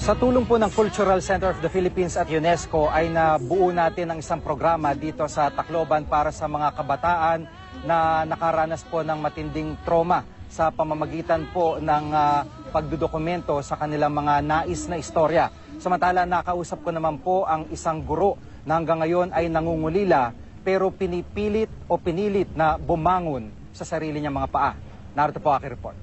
Sa tulong po ng Cultural Center of the Philippines at UNESCO ay nabuo natin ang isang programa dito sa Tacloban para sa mga kabataan na nakaranas po ng matinding trauma sa pamamagitan po ng pagdodokumento sa kanilang mga nais na istorya. Samantala, nakausap ko naman po ang isang guro na hanggang ngayon ay nangungulila pero pinipilit o pinilit na bumangon sa sarili niyang mga paa. Narito po aking report.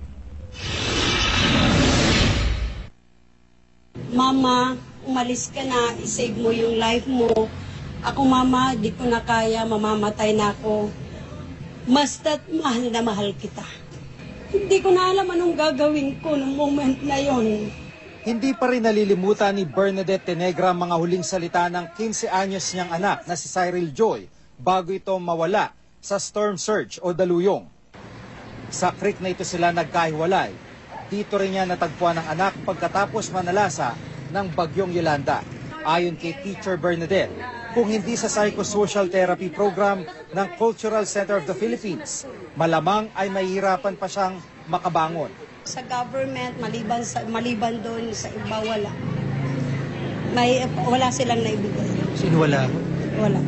Mama, umalis ka na, isave mo yung life mo. Ako mama, di ko na kaya, mamamatay na ako. Basta't mahal na mahal kita. Hindi ko na alam anong gagawin ko noong moment na yon. Hindi pa rin nalilimutan ni Bernadette Tenegra ang mga huling salita ng 15 anyos niyang anak na si Cyril Joy bago ito mawala sa storm surge o daluyong. Sa creek na ito sila nagkahiwalay. Dito rin niya natagpuan ng anak pagkatapos manalasa ng bagyong Yolanda. Ayon kay Teacher Bernadette, kung hindi sa psychosocial therapy program ng Cultural Center of the Philippines, malamang ay mahihirapan pa siyang makabangon. Sa government, maliban doon sa iba, wala. Wala silang naibigay. Sino wala? Wala.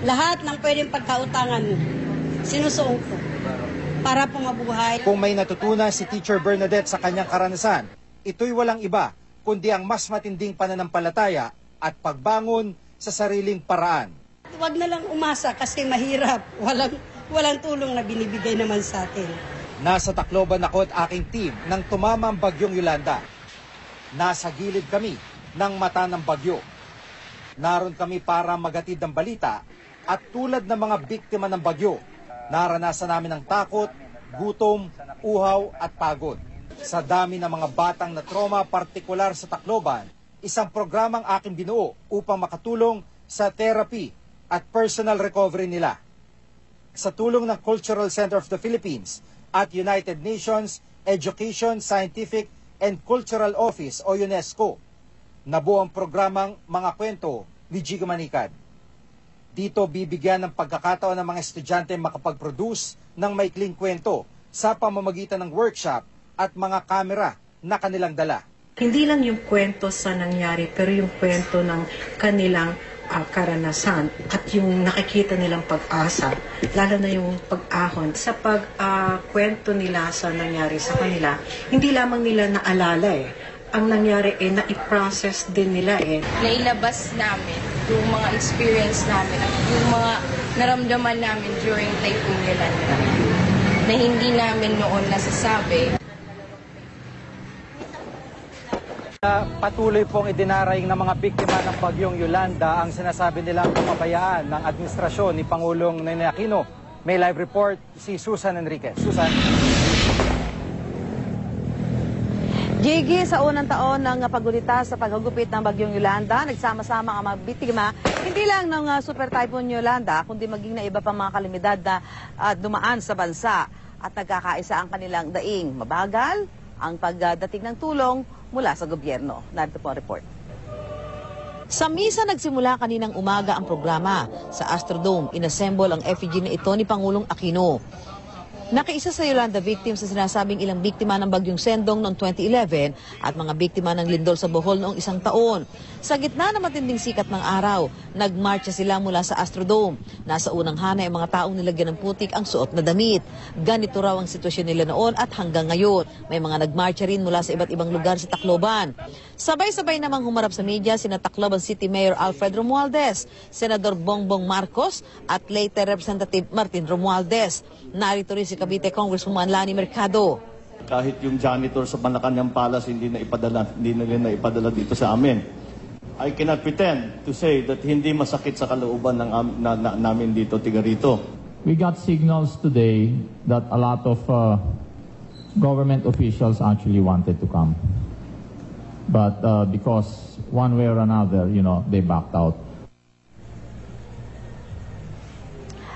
Lahat ng pwedeng pagkautangan, sinusuong ko para po mabuhay. Kung may natutunan si Teacher Bernadette sa kanyang karanasan, ito'y walang iba kundi ang mas matinding pananampalataya at pagbangon sa sariling paraan. Huwag na lang umasa kasi mahirap. Walang tulong na binibigay naman sa atin. Nasa Tacloban ako at aking team nang tumama ang bagyong Yolanda. Nasa gilid kami ng mata ng bagyo. Naroon kami para magatid ng balita at tulad ng mga biktima ng bagyo, naranasan namin ang takot, gutom, uhaw at pagod. Sa dami ng mga batang na trauma partikular sa Tacloban, isang programang aking binuo upang makatulong sa therapy at personal recovery nila. Sa tulong ng Cultural Center of the Philippines at United Nations Education, Scientific and Cultural Office o UNESCO, nabuo ang programang Mga Kwento ni Jigo Manikad. Dito bibigyan ng pagkakataon ng mga estudyante makapag-produce ng maikling kwento sa pamamagitan ng workshop at mga kamera na kanilang dala. Hindi lang yung kwento sa nangyari, pero yung kwento ng kanilang karanasan at yung nakikita nilang pag-asa, lalo na yung pag-ahon sa pagkwento nila sa nangyari sa kanila. Hindi lamang nila naalala ang nangyari na-i-process din nila Nailabas namin yung mga experience namin at yung mga naramdaman namin during Typhoon Yolanda na hindi namin noon nasasabi. Patuloy pong idinaraing ng mga biktima ng bagyong Yolanda ang sinasabi nilang kapabayaan ng administrasyon ni Pangulong Ninoy Aquino. May live report si Susan Enriquez. Susan. Gigi, sa unang taon ng pagulita sa paghagupit ng bagyong Yolanda, nagsama-sama ang mga biktima, hindi lang ng Super Typhoon Yolanda, kundi maging na iba pang mga kalamidad na dumaan sa bansa at nagkakaisa ang kanilang daing. Mabagal ang pagdating ng tulong mula sa gobyerno. Narito po ang report. Sa misa nagsimula kaninang umaga ang programa. Sa Astrodome, inassemble ang effigy na ito ni Pangulong Aquino. Nakiisa sa Yolanda victims sa sinasabing ilang biktima ng bagyong Sendong noong 2011 at mga biktima ng lindol sa Bohol noong isang taon. Sa gitna ng matinding sikat ng araw, nagmarcha sila mula sa Astrodome. Nasa unang hanay ang mga taong nilagyan ng putik ang suot na damit. Ganito raw ang sitwasyon nila noon at hanggang ngayon. May mga nagmarcha rin mula sa iba't ibang lugar sa Tacloban. Sabay-sabay namang humarap sa media sina Tacloban City Mayor Alfred Romualdez, Senador Bongbong Marcos at later Representative Martin Romualdez. Narito rin si Cavite Congresswoman Lani Mercado. Kahit yung janitor sa Malacanang Palace hindi na ipadala dito sa amin. I cannot pretend to say that hindi masakit sa kalooban ng namin dito, tiga rito. We got signals today that a lot of government officials actually wanted to come. But because one way or another, they backed out.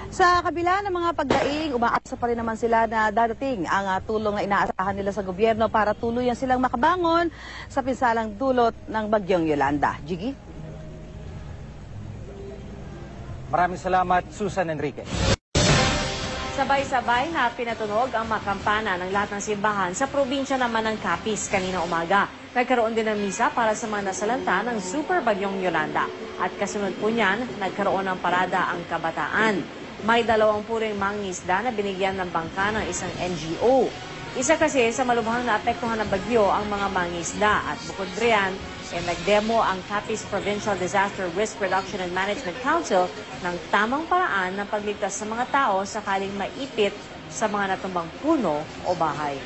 Sa kabila ng mga pagdaing, umaasa pa rin naman sila na dadating ang tulong na inaasahan nila sa gobyerno para tuluyan silang makabangon sa pinsalang dulot ng bagyong Yolanda. Jiggy? Maraming salamat, Susan Enriquez. Sabay-sabay na pinatunog ang mga kampana ng lahat ng simbahan sa probinsya naman ng Capiz kanina umaga. Nagkaroon din ng misa para sa mga nasalanta ng Super Bagyong Yolanda. At kasunod po niyan, nagkaroon ng parada ang kabataan. May 20 ring mangingisda na binigyan ng bangka ng isang NGO. Isa kasi sa malubhang naapektuhan ng bagyo ang mga mangingisda. At bukod riyan, nagdemo ang Capiz Provincial Disaster Risk Reduction and Management Council ng tamang paraan ng pagligtas sa mga tao sakaling maipit sa mga natumbang puno o bahay.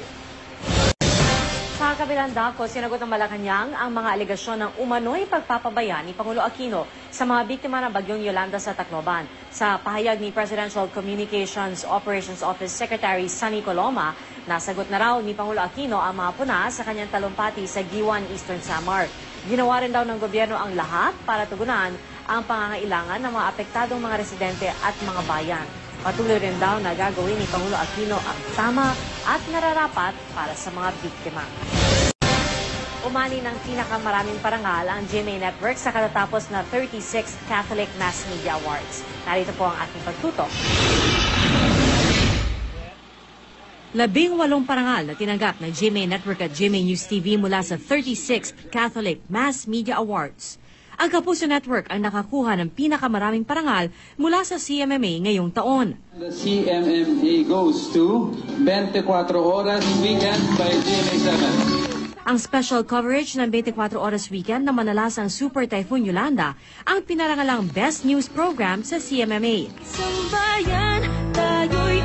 Sa kabilang dako, sinagot ng Malacanang ang mga aligasyon ng umano'y pagpapabaya ni Pangulo Aquino sa mga biktima ng Bagyong Yolanda sa Tacloban. Sa pahayag ni Presidential Communications Operations Office Secretary Sunny Coloma, nasagot na raw ni Pangulo Aquino ang mga puna sa kanyang talumpati sa Giwan, Eastern Samar. Ginawa rin daw ng gobyerno ang lahat para tugunan ang pangangailangan ng mga apektadong mga residente at mga bayan. Patuloy rin daw na gagawin ni Pangulo Aquino ang tama at nararapat para sa mga biktima. Umani ng pinakamaraming parangal ang GMA Network sa katatapos na 36th Catholic Mass Media Awards. Narito po ang aking pagtutok. 18 parangal na tinanggap ng GMA Network at GMA News TV mula sa 36th Catholic Mass Media Awards. Ang Kapuso Network ang nakakuha ng pinakamaraming parangal mula sa CMMA ngayong taon. The CMMA goes to 24 Oras Weekend by GMA 7. Ang special coverage ng 24 Oras Weekend na manalasang Super Typhoon Yolanda ang pinarangalang Best News Program sa CMMA. Sambayan, tayo'y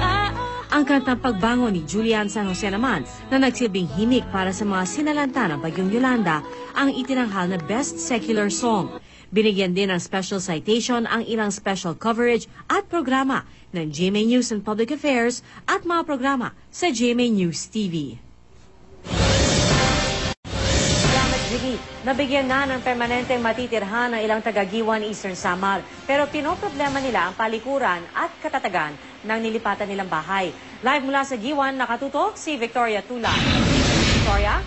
ang kantang Pagbangon ni Julian San Jose naman na nagsilbing himik para sa mga sinalanta ng Bagyong Yolanda ang itinanghal na Best Secular Song. Binigyan din ng special citation ang ilang special coverage at programa ng GMA News and Public Affairs at mga programa sa GMA News TV. Nabigyan na ng permanenteng matitirhan ng ilang taga-Giwan, Eastern Samar. Pero pinoproblema nila ang palikuran at katatagan ng nilipatan nilang bahay. Live mula sa Giwan, nakatutok si Victoria Tula. Victoria?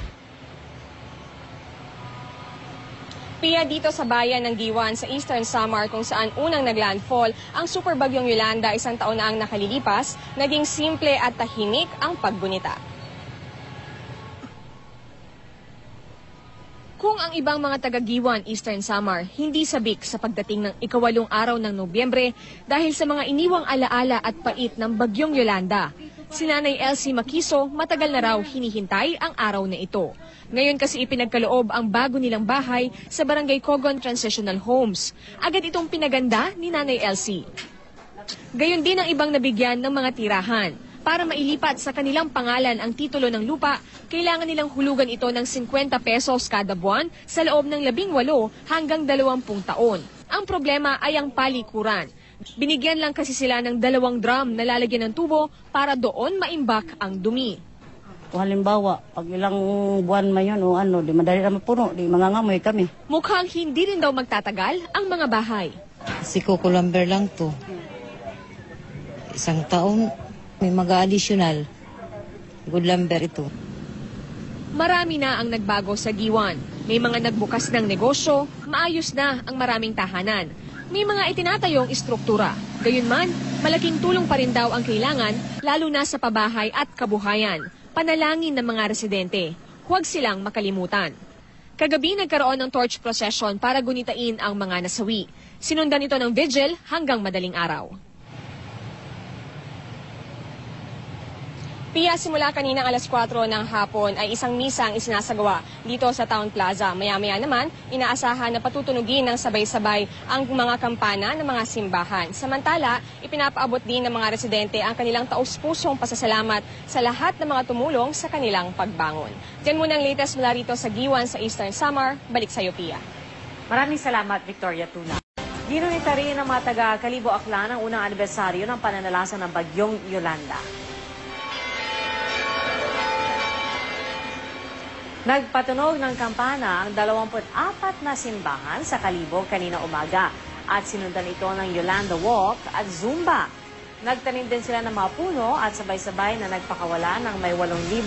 Pia, dito sa bayan ng Giwan sa Eastern Samar kung saan unang naglandfall ang Super Bagyong Yolanda 1 taon na ang nakalilipas, naging simple at tahimik ang paggunita. Kung ang ibang mga taga-Giwan, Eastern Samar, hindi sabik sa pagdating ng ika-8 araw ng Nobyembre dahil sa mga iniwang alaala at pait ng Bagyong Yolanda. Si Nanay Elsie Makiso matagal na raw hinihintay ang araw na ito. Ngayon kasi ipinagkaloob ang bago nilang bahay sa Barangay Cogon Transitional Homes. Agad itong pinaganda ni Nanay Elsie. Gayon din ang ibang nabigyan ng mga tirahan. Para mailipat sa kanilang pangalan ang titulo ng lupa, kailangan nilang hulugan ito ng 50 pesos kada buwan sa loob ng 18 hanggang 20 taon. Ang problema ay ang palikuran. Binigyan lang kasi sila ng 2 drum na lalagyan ng tubo para doon maimbak ang dumi. Kung halimbawa, pag ilang buwan man yun o ano, di madali naman puno, di mangangamoy kami. Mukhang hindi rin daw magtatagal ang mga bahay. Si Coco Lumber lang to. 1 taon. May mga additional. Good lumber ito. Marami na ang nagbago sa Giwan. May mga nagbukas ng negosyo, maayos na ang maraming tahanan. May mga itinatayong istruktura. Gayunman, malaking tulong pa rin daw ang kailangan, lalo na sa pabahay at kabuhayan. Panalangin ng mga residente. Huwag silang makalimutan. Kagabi nagkaroon ng torch procession para gunitain ang mga nasawi. Sinundan ito ng vigil hanggang madaling araw. Pia, simula kaninang alas 4 ng hapon ay isang misa ang isinasagawa dito sa Town Plaza. Maya-maya naman, inaasahan na patutunugin ng sabay-sabay ang mga kampana ng mga simbahan. Samantala, ipinapaabot din ng mga residente ang kanilang taus-pusong pasasalamat sa lahat ng mga tumulong sa kanilang pagbangon. Diyan muna ang latest mula rito sa Giwan sa Eastern Samar. Balik sa iyo, Pia. Maraming salamat, Victoria Tula. Ginunita rin ng mga taga-Kalibo Aklan ang unang anibersaryo ng pananalasan ng Bagyong Yolanda. Nagpatunog ng kampana ang 24 na simbahan sa Kalibo kanina umaga at sinundan ito ng Yolanda Walk at Zumba. Nagtanim din sila ng mga puno at sabay-sabay na nagpakawala ng may 8,000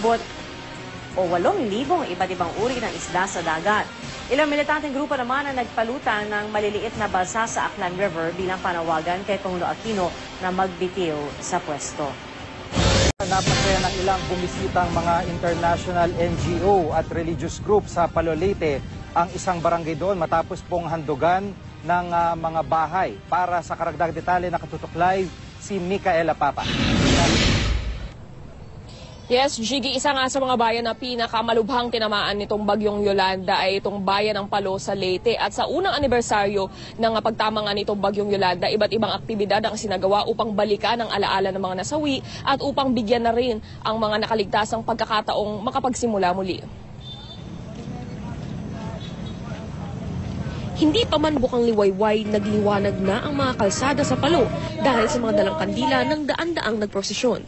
iba't ibang uri ng isda sa dagat. Ilang militanteng grupo naman ang nagpalutan ng maliliit na balsa sa Aklan River bilang panawagan kay Pangulo Aquino na magbitiw sa pwesto. napasaya ng ilang bumisitang mga international NGO at religious group sa Palo Leyte ang isang barangay doon matapos pong handugan ng mga bahay. Para sa karagdag detalye, nakatutok live si Micaela Papa. Yes, Gigi, isa nga sa mga bayan na pinakamalubhang tinamaan nitong bagyong Yolanda ay itong bayan ng Palo sa Leyte. At sa unang anibersaryo ng pagtama nga nitong bagyong Yolanda, iba't ibang aktibidad ang sinagawa upang balikan ang alaala ng mga nasawi at upang bigyan na rin ang mga nakaligtasang pagkakataong makapagsimula muli. Hindi pa man bukang liwayway, nagliwanag na ang mga kalsada sa Palo dahil sa mga dalang kandila ng daan-daang nagprosesyon.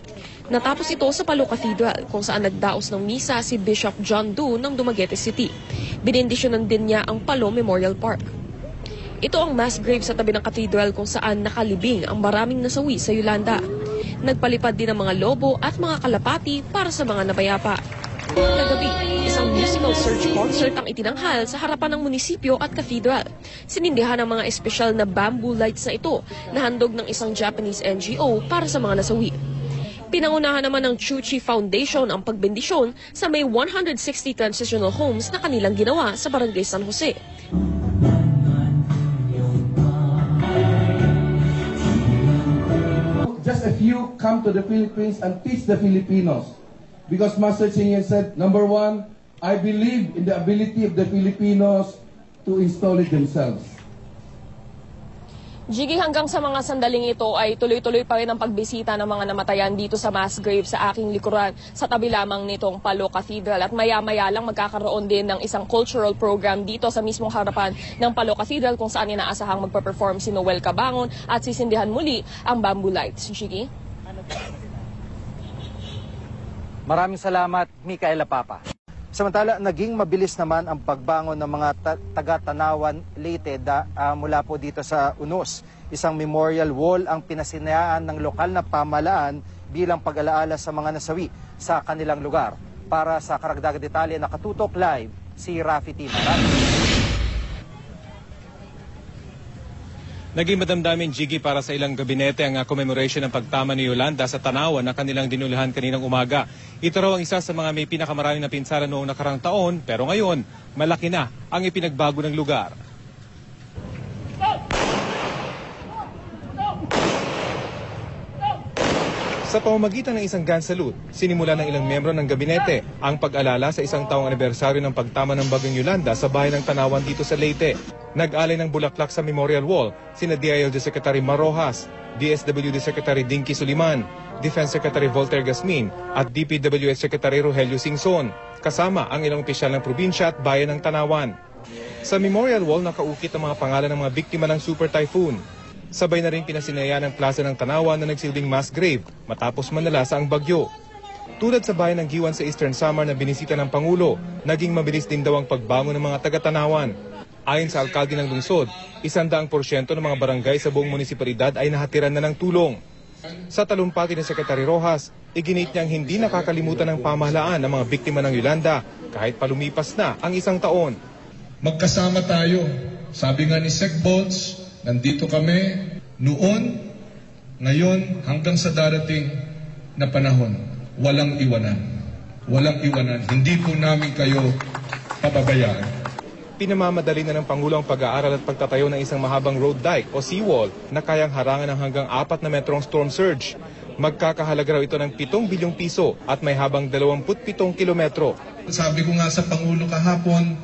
Natapos ito sa Palo Cathedral kung saan nagdaos ng misa si Bishop John Du ng Dumaguete City. Binindisyonan din niya ang Palo Memorial Park. Ito ang mass grave sa tabi ng cathedral kung saan nakalibing ang maraming nasawi sa Yolanda. Nagpalipad din ang mga lobo at mga kalapati para sa mga napayapa. Kagabi, isang musical search concert ang itinanghal sa harapan ng munisipyo at cathedral. Sinindihan ang mga espesyal na bamboo lights na ito na handog ng isang Japanese NGO para sa mga nasawi. Pinangunahan naman ng Chuchi Foundation ang pagbendisyon sa may 160 transitional homes na kanilang ginawa sa Barangay San Jose. Just a few come to the Philippines and teach the Filipinos. Because Master Ching Yen said, number one, I believe in the ability of the Filipinos to install it themselves. Gigi, hanggang sa mga sandaling ito ay tuloy-tuloy pa rin ang pagbisita ng mga namatayan dito sa mass grave sa aking likuran sa tabi lamang nitong Palo Cathedral. At maya-maya lang magkakaroon din ng isang cultural program dito sa mismong harapan ng Palo Cathedral kung saan inaasahang magpa-perform si Noel Cabangon at sisindihan muli ang bamboo lights. Gigi? Maraming salamat, Micaela Papa. Samantala, naging mabilis naman ang pagbangon ng mga taga-Tanawan Leyte mula po dito sa Unos. Isang memorial wall ang pinasinayaan ng lokal na pamahalaan bilang pag-alaala sa mga nasawi sa kanilang lugar. Para sa karagdagang detalye, nakatutok live si Rafi Tima. Naging madamdamin, Gigi, para sa ilang gabinete ang commemoration ng pagtama ni Yolanda sa Tanawan na kanilang dinuluhan kaninang umaga. Ito raw ang isa sa mga may pinakamaraming na pinsala noong nakarang taon, pero ngayon, malaki na ang ipinagbago ng lugar. Sa pamamagitan ng isang gun salute, sinimula ng ilang miyembro ng gabinete ang pag-alala sa isang taong anibersaryo ng pagtama ng bagyong Yolanda sa bayan ng Tanawan dito sa Leyte. Nag-alay ng bulaklak sa memorial wall sina DILG Secretary Marojas, DSWD Secretary Dinky Suliman, Defense Secretary Voltaire Gasmin at DPWH Secretary Rogelio Singson, kasama ang ilang opisyal ng probinsya at bayan ng Tanawan. Sa memorial wall nakaukit ang mga pangalan ng mga biktima ng Super Typhoon. Sabay na rin pinasinaya ng plaza ng Tanawan na nagsilbing mass grave matapos manalasa ang bagyo. Tulad sa bayan ng Giwan sa Eastern Samar na binisita ng Pangulo, naging mabilis din daw ang pagbangon ng mga taga-Tanawan. Ayon sa alkalde ng lungsod, 100% ng mga barangay sa buong munisipalidad ay nahatiran na ng tulong. Sa talumpati ni Secretary Rojas, iginit niyang hindi nakakalimutan ng pamahalaan ng mga biktima ng Yolanda kahit palumipas na ang isang taon. Magkasama tayo. Sabi nga ni Sec Bolts, nandito kami noon, ngayon, hanggang sa darating na panahon. Walang iwanan. Walang iwanan. Hindi po namin kayo pababayaan. Pinamamadali na ng Pangulo ang pag-aaral at pagtatayo ng isang mahabang road dike o seawall na kayang harangan ng hanggang 4 na metrong storm surge. Magkakahalaga raw ito ng 7 bilyong piso at may habang 27 kilometro. Sabi ko nga sa Pangulo kahapon,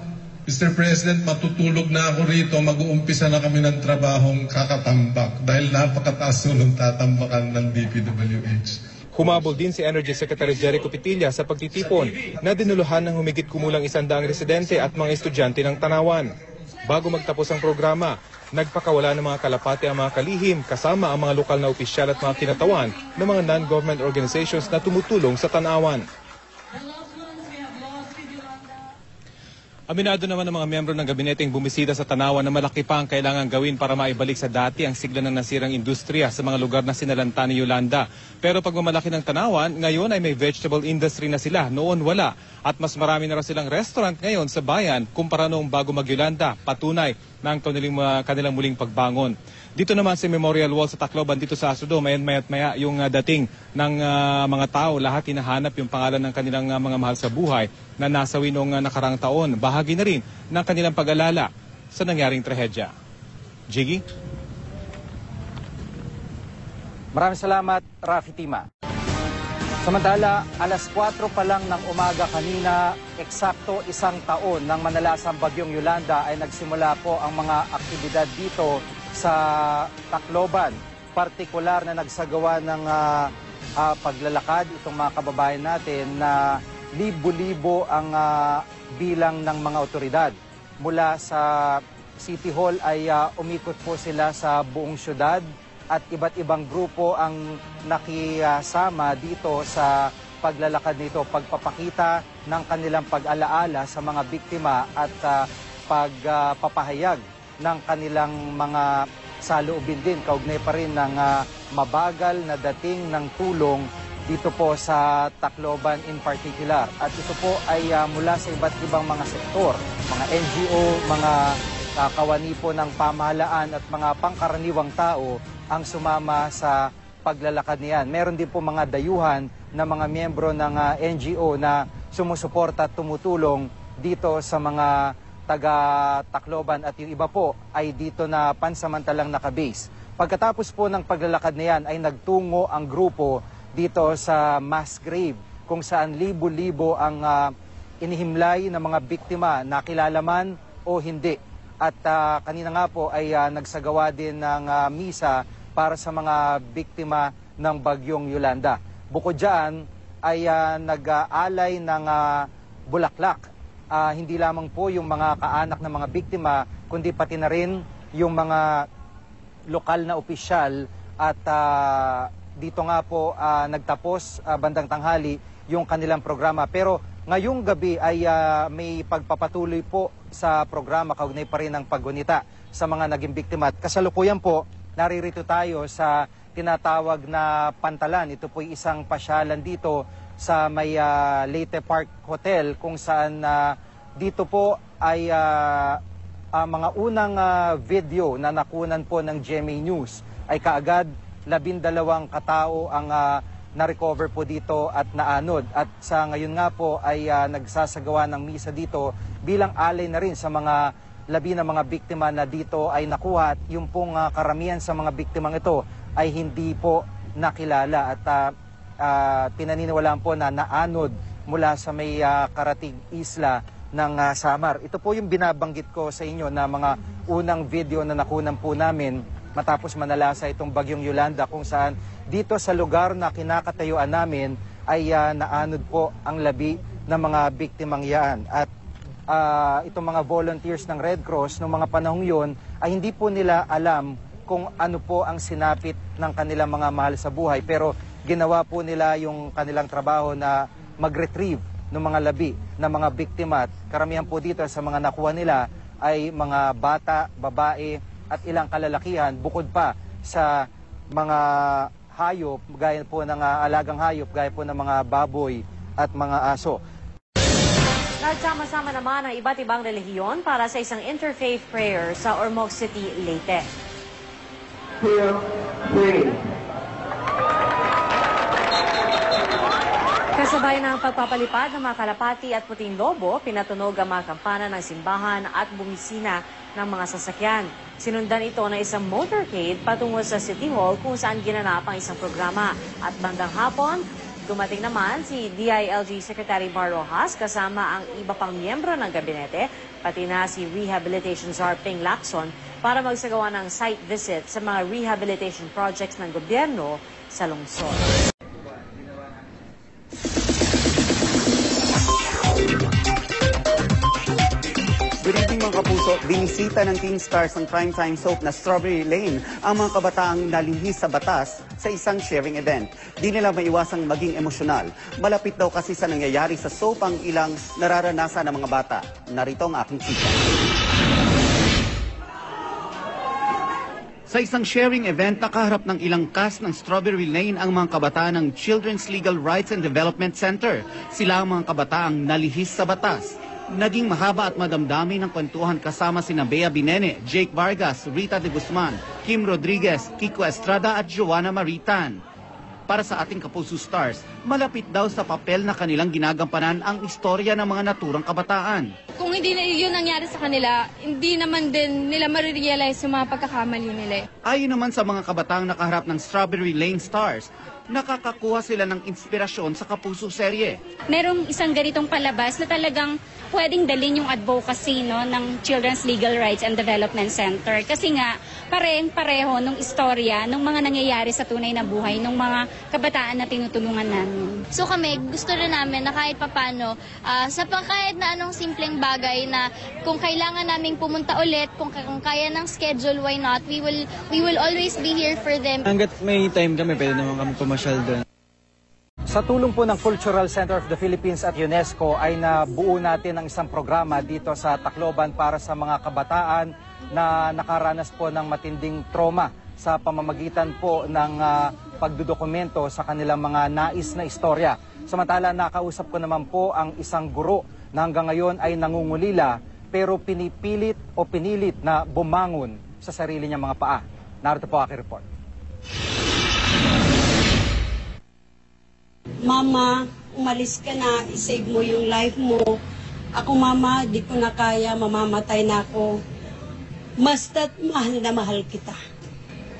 Mr. President, matutulog na ako rito, mag-uumpisa na kami ng trabahong kakatambak dahil napakataas ng tatambakan ng DPWH. Humabol din si Energy Secretary Jericho Pitilla sa pagtitipon na dinuluhan ng humigit kumulang 100 residente at mga estudyante ng Tanawan. Bago magtapos ang programa, nagpakawala ng mga kalapate ang mga kalihim kasama ang mga lokal na opisyal at mga kinatawan ng mga non-government organizations na tumutulong sa Tanawan. Aminado naman ng mga miyembro ng gabinete yung bumisita sa Tanawan na malaki pa ang kailangan gawin para maibalik sa dati ang sigla ng nasirang industriya sa mga lugar na sinalanta ni Yolanda. Pero pag mamalaki ng Tanawan, ngayon ay may vegetable industry na sila, noon wala. At mas marami na raw silang restaurant ngayon sa bayan kumpara noong bago mag-Yolanda, patunay ng kanilang muling pagbangon. Dito naman sa Memorial Wall sa Tacloban, dito sa Asudo, maya't maya yung dating ng mga tao, lahat hinahanap yung pangalan ng kanilang mga mahal sa buhay na nasawi noong nakarang taon. Bahagi na rin ng kanilang pag-alala sa nangyaring trahedya. Jiggy? Maraming salamat, Rafi Tima. Samantala, alas 4 pa lang ng umaga kanina, eksakto 1 taon ng manalasang bagyong Yolanda ay nagsimula po ang mga aktibidad dito sa Tacloban. Partikular na nagsagawa ng paglalakad itong mga kababayan natin na libo-libo ang bilang ng mga otoridad. Mula sa City Hall ay umikot po sila sa buong syudad at iba't ibang grupo ang nakisama dito sa paglalakad nito, pagpapakita ng kanilang pag-alaala sa mga biktima at pagpapahayag ng kanilang mga saloobin din. Kaugnay pa rin ng mabagal na dating ng tulong dito po sa Tacloban in particular. At ito po ay mula sa iba't ibang mga sektor, mga NGO, mga kawani po ng pamahalaan at mga pangkaraniwang tao ang sumama sa paglalakad niyan. Meron din po mga dayuhan na mga miyembro ng NGO na sumusuporta at tumutulong dito sa mga taga-Tacloban at yung iba po ay dito na pansamantalang nakabase. Pagkatapos po ng paglalakad na yan ay nagtungo ang grupo dito sa mass grave kung saan libo-libo ang inihimlay ng mga biktima na kilala man o hindi. At kanina nga po ay nagsagawa din ng misa para sa mga biktima ng bagyong Yolanda. Bukod dyan ay nag-aalay ng bulaklak. Hindi lamang po yung mga kaanak ng mga biktima, kundi pati na rin yung mga lokal na opisyal at dito nga po nagtapos bandang tanghali yung kanilang programa. Pero ngayong gabi ay may pagpapatuloy po sa programa, kaugnay pa rin ng paggunita sa mga naging biktima. At kasalukuyan po, naririto tayo sa tinatawag na Pantalan. Ito po isang pasyalan dito sa may Leyte Park Hotel kung saan dito po ay mga unang video na nakunan po ng GMA News ay kaagad 12 katao ang na-recover po dito at naanod. At sa ngayon nga po ay nagsasagawa ng misa dito bilang alay na rin sa mga labi ng mga biktima na dito ay nakuha. At yung pong karamihan sa mga biktimang ito ay hindi po nakilala at pinaniniwalaan po na naanod mula sa may karatig isla ng Samar. Ito po yung binabanggit ko sa inyo na mga unang video na nakunan po namin matapos manalasa itong bagyong Yolanda kung saan dito sa lugar na kinakatayuan namin ay naanod po ang labi ng mga biktimang yan. At itong mga volunteers ng Red Cross noong mga panahong yon ay hindi po nila alam kung ano po ang sinapit ng kanilang mga mahal sa buhay. Pero ginawa po nila yung kanilang trabaho na mag-retrieve ng mga labi ng mga biktima. At karamihan po dito sa mga nakuha nila ay mga bata, babae at ilang kalalakihan bukod pa sa mga hayop, gaya po ng alagang hayop, gaya po ng mga baboy at mga aso. Nagsama-sama naman ang iba't ibang relihiyon para sa isang interfaith prayer sa Ormoc City, Leyte. Kasabay ng pagpapalipad ng mga kalapati at puting lobo, pinatunog ang mga kampana ng simbahan at bumisina ng mga sasakyan. Sinundan ito ng isang motorcade patungo sa City Hall kung saan ginanap ang isang programa. At bandang hapon, dumating naman si DILG Secretary Mar Rojas kasama ang iba pang miyembro ng gabinete, pati na si Rehabilitation Czar Ping Lacson para magsagawa ng site visit sa mga rehabilitation projects ng gobyerno sa lungsod. Good evening mga kapuso, binisita ng Teen Stars ng primetime soap na Strawberry Lane ang mga kabataang nalihis sa batas sa isang sharing event. Di nila maiwasang maging emosyonal. Malapit daw kasi sa nangyayari sa soap ang ilang nararanasan ng mga bata. Narito ang aking chika. Sa isang sharing event, nakaharap ng ilang cast ng Strawberry Lane ang mga kabataan ng Children's Legal Rights and Development Center. Sila ang mga kabataang nalihis sa batas. Naging mahaba at madamdami ng kwentuhan kasama sina Bea Binene, Jake Vargas, Rita de Guzman, Kim Rodriguez, Kiko Estrada at Joanna Maritan. Para sa ating Kapuso Stars, malapit daw sa papel na kanilang ginagampanan ang istorya ng mga naturang kabataan. Kung hindi na yun nangyari sa kanila, hindi naman din nila marirealize yung mga pagkakamali nila. Ayon naman sa mga kabataang nakaharap ng Strawberry Lane Stars, nakakakuha sila ng inspirasyon sa Kapuso serye. Merong isang ganitong palabas na talagang pwedeng dalhin yung advocacy ng Children's Legal Rights and Development Center. Kasi nga, pareho nung istorya, nung mga nangyayari sa tunay na buhay, nung mga kabataan na tinutulungan namin. So kami, gusto rin namin na kahit papano, sa kahit na anong simpleng bagay na kung kailangan naming pumunta ulit, kung kaya ng schedule, why not? We will always be here for them. Hanggat may time kami, pwede naman kami pumasyal doon. Sa tulong po ng Cultural Center of the Philippines at UNESCO ay nabuo natin ang isang programa dito sa Tacloban para sa mga kabataan na nakaranas po ng matinding trauma sa pamamagitan po ng pagdodokumento sa kanilang mga nais na istorya. Samantala, nakausap ko naman po ang isang guro na hanggang ngayon ay nangungulila pero pinipilit o pinilit na bumangon sa sarili niyang mga paa. Narito po aking report. Mama, umalis ka na, isave mo yung life mo. Ako mama, di ko na kaya, mamamatay na ako. Basta't mahal na mahal kita.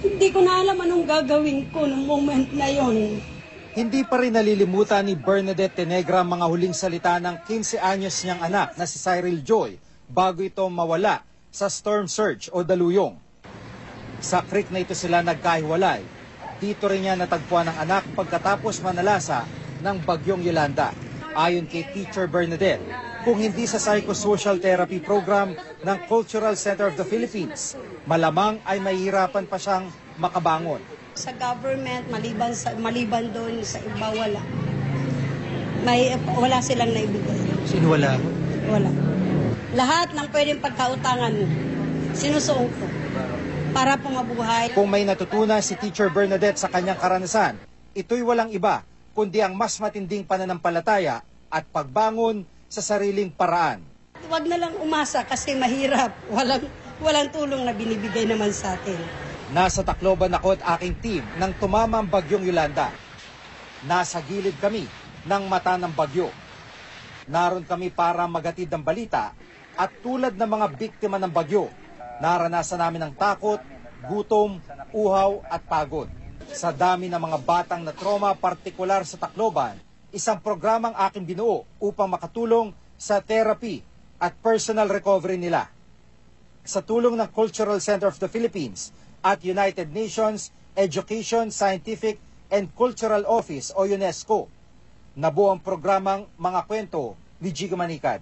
Hindi ko na alam anong gagawin ko noong moment na yon. Hindi pa rin nalilimutan ni Bernadette Tenegra ang mga huling salita ng 15 anyos niyang anak na si Cyril Joy bago ito mawala sa storm surge o daluyong. Sa creek na ito sila nagkahiwalay. Dito rin niya natagpuan ng anak pagkatapos manalasa ng bagyong Yolanda. Ayon kay Teacher Bernadette, kung hindi sa psychosocial therapy program ng Cultural Center of the Philippines, malamang ay mahihirapan pa siyang makabangon. Sa government, maliban doon sa iba, wala. Wala silang naibigay. Sino wala? Wala. Lahat ng pwedeng pagkautangan, sinusuong ko para po mabuhay. Kung may natutunan si Teacher Bernadette sa kanyang karanasan, ito'y walang iba kundi ang mas matinding pananampalataya at pagbangon sa sariling paraan. Huwag na lang umasa kasi mahirap. Walang tulong na binibigay naman sa atin. Nasa Tacloban ako at aking team nang tumama ang bagyong Yolanda. Nasa gilid kami ng mata ng bagyo. Naroon kami para magatid ng balita at tulad ng mga biktima ng bagyo, naranasan namin ang takot, gutom, uhaw at pagod. Sa dami ng mga batang na trauma partikular sa Tacloban, isang programang aking binuo upang makatulong sa therapy at personal recovery nila. Sa tulong ng Cultural Center of the Philippines at United Nations Education, Scientific and Cultural Office o UNESCO, nabuo ang programang Mga Kwento ni Jigo Manicad.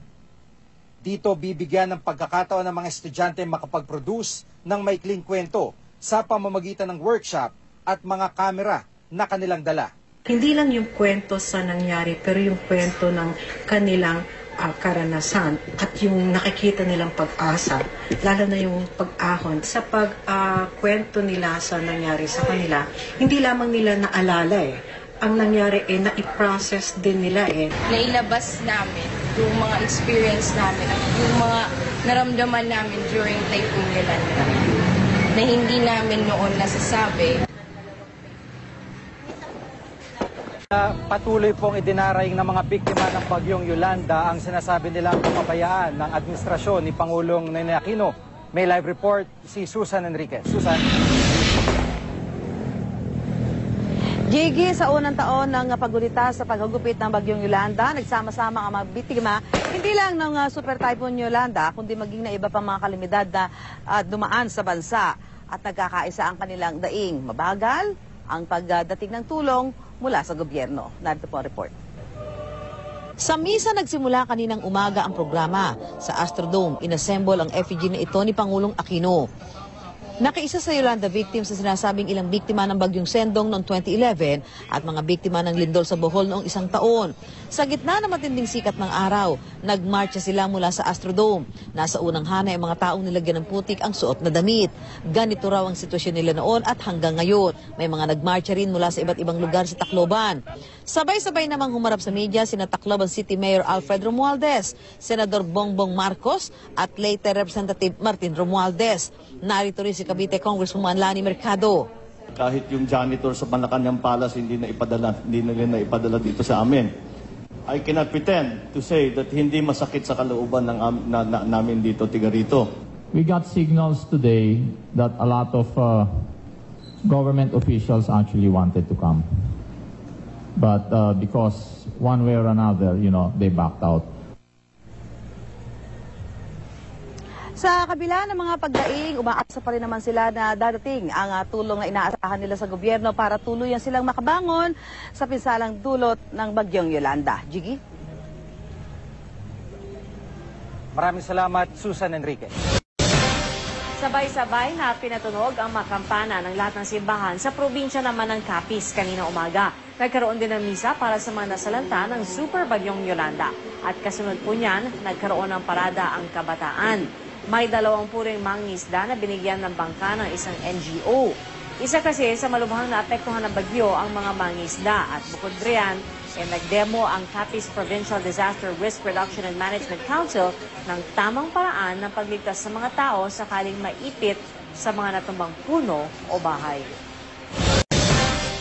Dito bibigyan ng pagkakataon ng mga estudyante makapag-produce ng maikling kwento sa pamamagitan ng workshop at mga kamera na kanilang dala. Hindi lang yung kwento sa nangyari, pero yung kwento ng kanilang karanasan at yung nakikita nilang pag-asa, lalo na yung pag-ahon sa pagkwento nila sa nangyari sa kanila. Hindi lamang nila naalala ang nangyari na-i-process din nila Nailabas namin yung mga experience namin, yung mga naramdaman namin during Typhoon Yolanda na hindi namin noon nasasabi. Patuloy pong idinaraing ng mga biktima ng bagyong Yolanda ang sinasabi nilang kapabayaan ng administrasyon ni Pangulong Ninoy Aquino. May live report si Susan Enriquez. Susan. Jiggy, sa unang taon ng pagulita sa paghagupit ng bagyong Yolanda, nagsama-sama ang mga biktima, hindi lang ng Super Typhoon Yolanda, kundi maging na iba pang mga kalamidad na dumaan sa bansa at nagkakaisa ang kanilang daing. Mabagal ang pagdating ng tulong mula sa gobyerno. Narito po ang report. Sa misa nagsimula kaninang umaga ang programa. Sa Astrodome, inassemble ang effigy na ito ni Pangulong Aquino. Nakiisa sa Yolanda victims sa sinasabing ilang biktima ng bagyong Sendong noong 2011 at mga biktima ng lindol sa Bohol noong 1 taon. Sa gitna ng matinding sikat ng araw, nagmarcha sila mula sa Astrodome. Nasa unang hanay ang mga taong nilagyan ng putik ang suot na damit. Ganito raw ang sitwasyon nila noon at hanggang ngayon. May mga nagmarcha rin mula sa iba't ibang lugar sa Tacloban. Sabay-sabay namang humarap sa media sina Tacloban City Mayor Alfred Romualdez, Senador Bongbong Marcos at later Representative Martin Romualdez. Narito rin si Cavite Congresswoman Lani Mercado. Kahit yung janitor sa Malacanang Palace hindi nila ipadala dito sa amin. I cannot pretend to say that hindi masakit sa kalooban namin dito, tiga rito. We got signals today that a lot of government officials actually wanted to come. But because one way or another, they backed out. Sa kabila ng mga pagdaing, umaasa pa rin naman sila na dadating ang tulong na inaasahan nila sa gobyerno para tuluyan silang makabangon sa pinsalang dulot ng bagyong Yolanda. Jiggy? Maraming salamat, Susan Enriquez. Sabay-sabay na pinatunog ang makampana ng lahat ng simbahan sa probinsya naman ng Capiz kanina umaga. Nagkaroon din ng misa para sa mga nasalanta ng super bagyong Yolanda. At kasunod po niyan, nagkaroon ng parada ang kabataan. May 20 ring mangingisda na binigyan ng bangka ng isang NGO. Isa kasi sa malubhang naapektuhan ng bagyo ang mga mangingisda at bukod riyan, nagdemo ang Capiz Provincial Disaster Risk Reduction and Management Council ng tamang paraan ng pagligtas sa mga tao sakaling maipit sa mga natumbang puno o bahay.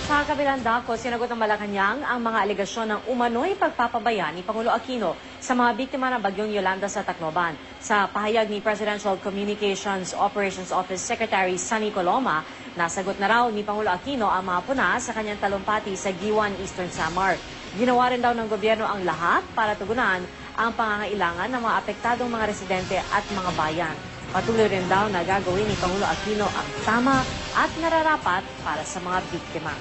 Sa kabilang dako, sinagot ng Malacanang ang mga aligasyon ng umano'y pagpapabaya ni Pangulo Aquino sa mga biktima ng bagyong Yolanda sa Tacloban. Sa pahayag ni Presidential Communications Operations Office Secretary Sunny Coloma, nasagot na raw ni Pangulo Aquino ang mga puna sa kanyang talumpati sa Giwan, Eastern Samar. Ginawa rin daw ng gobyerno ang lahat para tugunan ang pangangailangan ng mga apektadong mga residente at mga bayan. Patuloy rin daw na gagawin ni Pangulo Aquino ang tama at nararapat para sa mga biktima.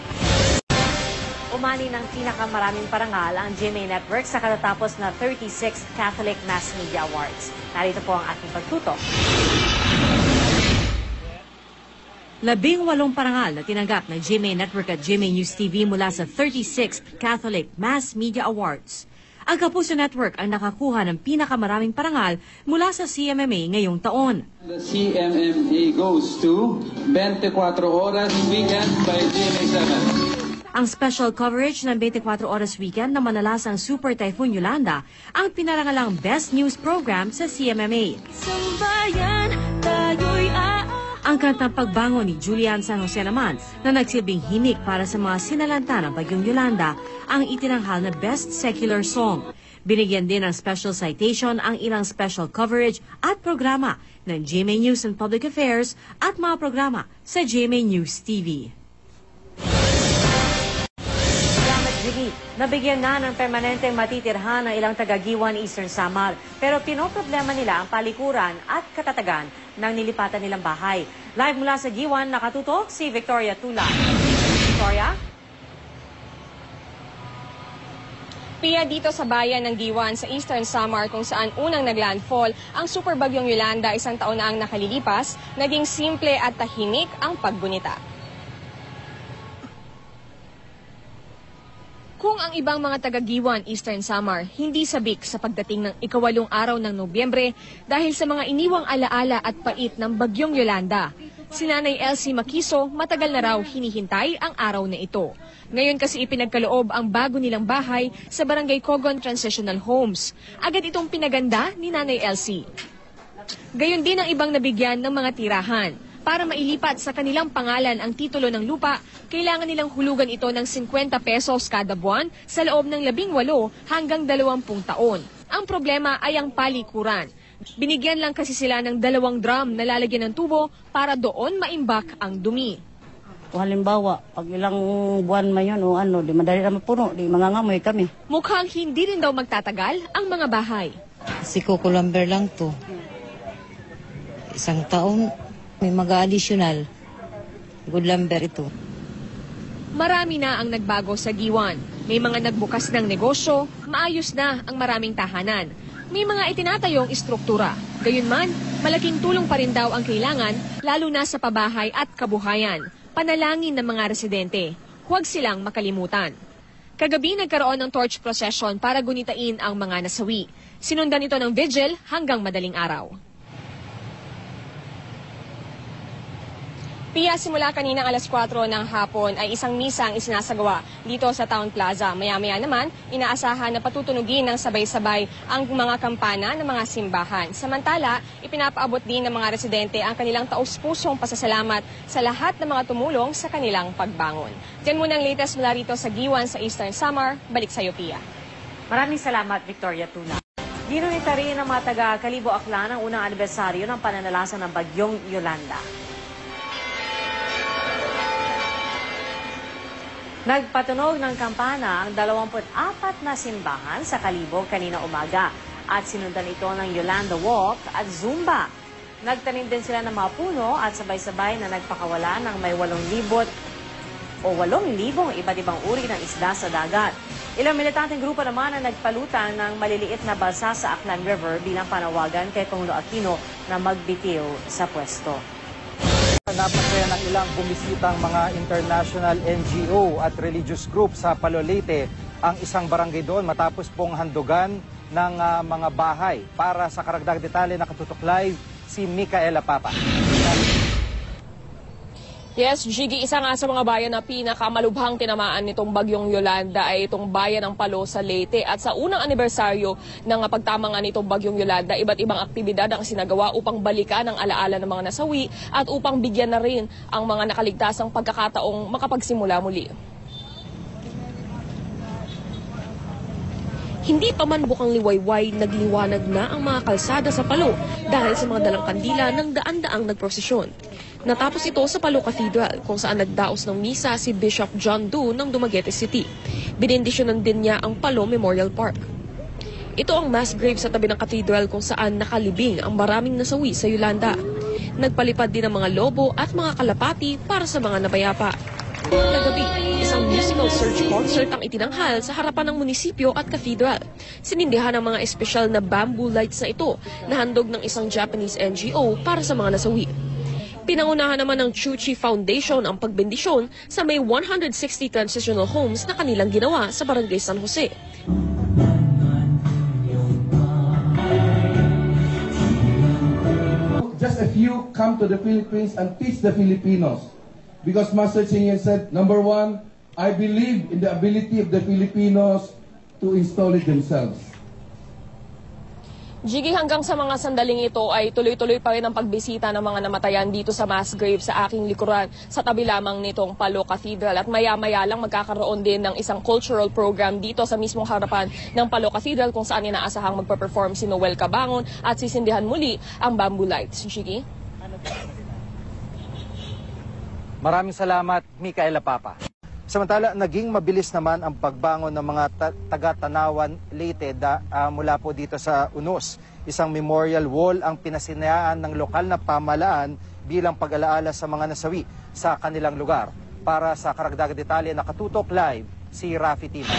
Umani ng pinakamaraming parangal ang GMA Network sa katatapos na 36th Catholic Mass Media Awards. Narito po ang ating pagtutok. 18 parangal na tinanggap ng GMA Network at GMA News TV mula sa 36th Catholic Mass Media Awards. Ang Kapuso Network ang nakakuha ng pinakamaraming parangal mula sa CMMA ngayong taon. The CMMA goes to 24 Oras Weekend by GMA 7. Ang special coverage ng 24 Oras Weekend na manalasang Super Typhoon Yolanda ang pinarangalang Best News Program sa CMMA. Ang kantang Pagbangon ni Julian San Jose naman na nagsilbing himik para sa mga sinalanta ng bagyong Yolanda ang itinanghal na Best Secular Song. Binigyan din ng special citation ang ilang special coverage at programa ng GMA News and Public Affairs at mga programa sa GMA News TV. Nabigyan na ng permanenteng matitirhan ng ilang taga-Giwan, Eastern Samar. Pero pinoproblema nila ang palikuran at katatagan ng nilipatan nilang bahay. Live mula sa Giwan, nakatutok si Victoria Tula. Victoria? Pia, dito sa bayan ng Giwan sa Eastern Samar kung saan unang naglandfall ang super bagyong Yolanda 1 taon na ang nakalilipas, naging simple at tahimik ang paggunita. Kung ang ibang mga taga-Giwan, Eastern Samar, hindi sabik sa pagdating ng 8 araw ng Nobyembre dahil sa mga iniwang alaala at pait ng bagyong Yolanda. Si Nanay Elsie Makiso matagal na raw hinihintay ang araw na ito. Ngayon kasi ipinagkaloob ang bago nilang bahay sa Barangay Cogon Transitional Homes. Agad itong pinaganda ni Nanay Elsie. Gayon din ang ibang nabigyan ng mga tirahan. Para mailipat sa kanilang pangalan ang titulo ng lupa, kailangan nilang hulugan ito ng 50 pesos kada buwan sa loob ng 18 hanggang 20 taon. Ang problema ay ang palikuran. Binigyan lang kasi sila ng 2 drum na lalagyan ng tubo para doon maimbak ang dumi. Halimbawa, pag ilang buwan man yun o di madali naman puno, di mangangamoy kami. Mukhang hindi rin daw magtatagal ang mga bahay. Si Coco Lumber lang to. 1 taon. May mag-additional. Good lumber ito. Marami na ang nagbago sa Giwan. May mga nagbukas ng negosyo, maayos na ang maraming tahanan. May mga itinatayong istruktura. Gayunman, malaking tulong pa rin daw ang kailangan, lalo na sa pabahay at kabuhayan. Panalangin ng mga residente. Huwag silang makalimutan. Kagabi nagkaroon ng torch procession para gunitain ang mga nasawi. Sinundan ito ng vigil hanggang madaling araw. Pia, simula kaninang alas 4 ng hapon ay isang misa ang isinasagawa dito sa Town Plaza. Maya-maya naman, inaasahan na patutunugin ng sabay-sabay ang mga kampana ng mga simbahan. Samantala, ipinapaabot din ng mga residente ang kanilang taus-pusong pasasalamat sa lahat ng mga tumulong sa kanilang pagbangon. Diyan muna ang latest mula rito sa Giwan sa Eastern Samar. Balik sa iyo, Pia. Maraming salamat, Victoria Tuna. Ginunita rin ng mga taga-Kalibo Aklan ang unang anibersaryo ng pananalasan ng bagyong Yolanda. Nagpatunog ng kampana ang 24 na simbahan sa Kalibo kanina umaga at sinundan ito ng Yolanda Walk at Zumba. Nagtanim din sila ng mga puno at sabay-sabay na nagpakawala ng may 8,000 iba't ibang uri ng isda sa dagat. Ilang militanteng grupo naman ang nagpalutan ng maliliit na balsa sa Aklan River bilang panawagan kay Pangulo Aquino na magbitiw sa pwesto. Napasaya ng ilang bumisitang mga international NGO at religious group sa Palolete ang isang barangay doon matapos pong handugan ng mga bahay. Para sa karagdag detalye nakatutok live si Micaela Papa. Yes, Gigi, isa nga sa mga bayan na pinakamalubhang tinamaan nitong bagyong Yolanda ay itong bayan ng Palo sa Leyte. At sa unang anibersaryo ng pagtama nga nitong bagyong Yolanda, iba't ibang aktibidad ang sinagawa upang balikan ang alaala ng mga nasawi at upang bigyan na rin ang mga nakaligtasang pagkakataong makapagsimula muli. Hindi pa man bukang liwayway, nagliwanag na ang mga kalsada sa Palo dahil sa mga dalang kandila ng daan-daang nagprosesyon. Natapos ito sa Palo Cathedral kung saan nagdaos ng misa si Bishop John Du ng Dumaguete City. Binendisyonan din niya ang Palo Memorial Park. Ito ang mass grave sa tabi ng cathedral kung saan nakalibing ang maraming nasawi sa Yolanda. Nagpalipad din ang mga lobo at mga kalapati para sa mga napayapa. Kagabi, isang musical search concert ang itinanghal sa harapan ng munisipyo at cathedral. Sinindihan ang mga espesyal na bamboo lights na ito na handog ng isang Japanese NGO para sa mga nasawi. Pinangunahan naman ng Chuchi Foundation ang pagbendisyon sa may 160 transitional homes na kanilang ginawa sa Barangay San Jose. Just a few come to the Philippines and teach the Filipinos. Because Master Ching Yen said, number one, I believe in the ability of the Filipinos to install it themselves. Gigi, hanggang sa mga sandaling ito ay tuloy-tuloy pa rin ang pagbisita ng mga namatayan dito sa mass grave sa aking likuran sa tabi lamang nitong Palo Cathedral. At maya-maya lang magkakaroon din ng isang cultural program dito sa mismong harapan ng Palo Cathedral kung saan inaasahang magpa-perform si Noel Cabangon at sisindihan muli ang bamboo lights. Gigi? Maraming salamat, Micaela Papa. Samantala, naging mabilis naman ang pagbangon ng mga taga-Tanawan Leyte mula po dito sa Unos. Isang memorial wall ang pinasinayaan ng lokal na pamahalaan bilang pag-alaala sa mga nasawi sa kanilang lugar. Para sa karagdagang detalye, nakatutok live si Rafi Tima.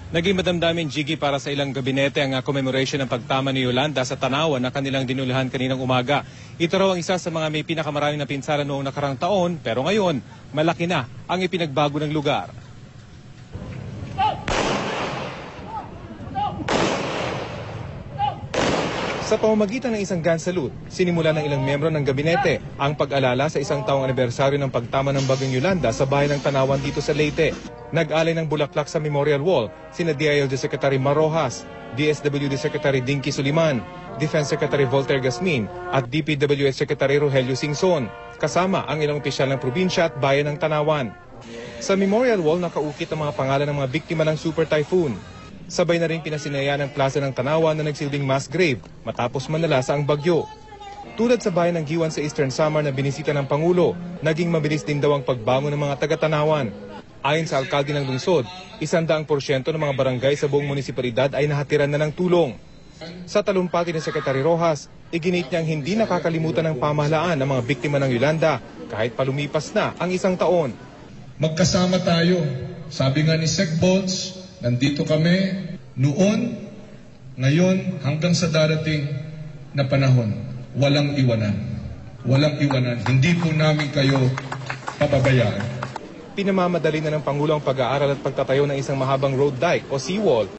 Naging madamdamin, Gigi, para sa ilang gabinete ang commemoration ng pagtama ni Yolanda sa Tanawan na kanilang dinulahan kaninang umaga. Ito raw ang isa sa mga may pinakamaraming na pinsala noong nakarang taon, pero ngayon, malaki na ang ipinagbago ng lugar. Sa pamamagitan ng isang gun salute, sinimula ng ilang miyembro ng gabinete ang pag-alala sa isang taong anibersaryo ng pagtama ng bagyong Yolanda sa bayan ng Tanawan dito sa Leyte. Nag-alay ng bulaklak sa Memorial Wall sina DILG Secretary Marojas, DSWD Secretary Dinky Suliman, Defense Secretary Voltaire Gasmin at DPWH Secretary Rogelio Singson, kasama ang ilang opisyal ng probinsya at bayan ng Tanawan. Sa Memorial Wall nakaukit ang mga pangalan ng mga biktima ng Super Typhoon. Sabay na rin pinasinaya ng plaza ng Tanawan na nagsilbing mass grave matapos manalasa ang bagyo. Tulad sa bayan ng Giwan sa Eastern Samar na binisita ng Pangulo, naging mabilis din daw ang pagbangon ng mga taga-Tanawan. Ayon sa alkalde ng lungsod, 100% ng mga barangay sa buong munisipalidad ay nahatiran na ng tulong. Sa talumpati ni Secretary Rojas, iginit niyang hindi nakakalimutan ng pamahalaan ng mga biktima ng Yolanda kahit palumipas na ang isang taon. magkasama tayo. Sabi nga ni Sec Bolts, nandito kami noon, ngayon, hanggang sa darating na panahon. Walang iwanan. Walang iwanan. Hindi po namin kayo pababayaan. Pinamamadali na ng Pangulo ang pag-aaral at pagtatayo ng isang mahabang road dike o seawall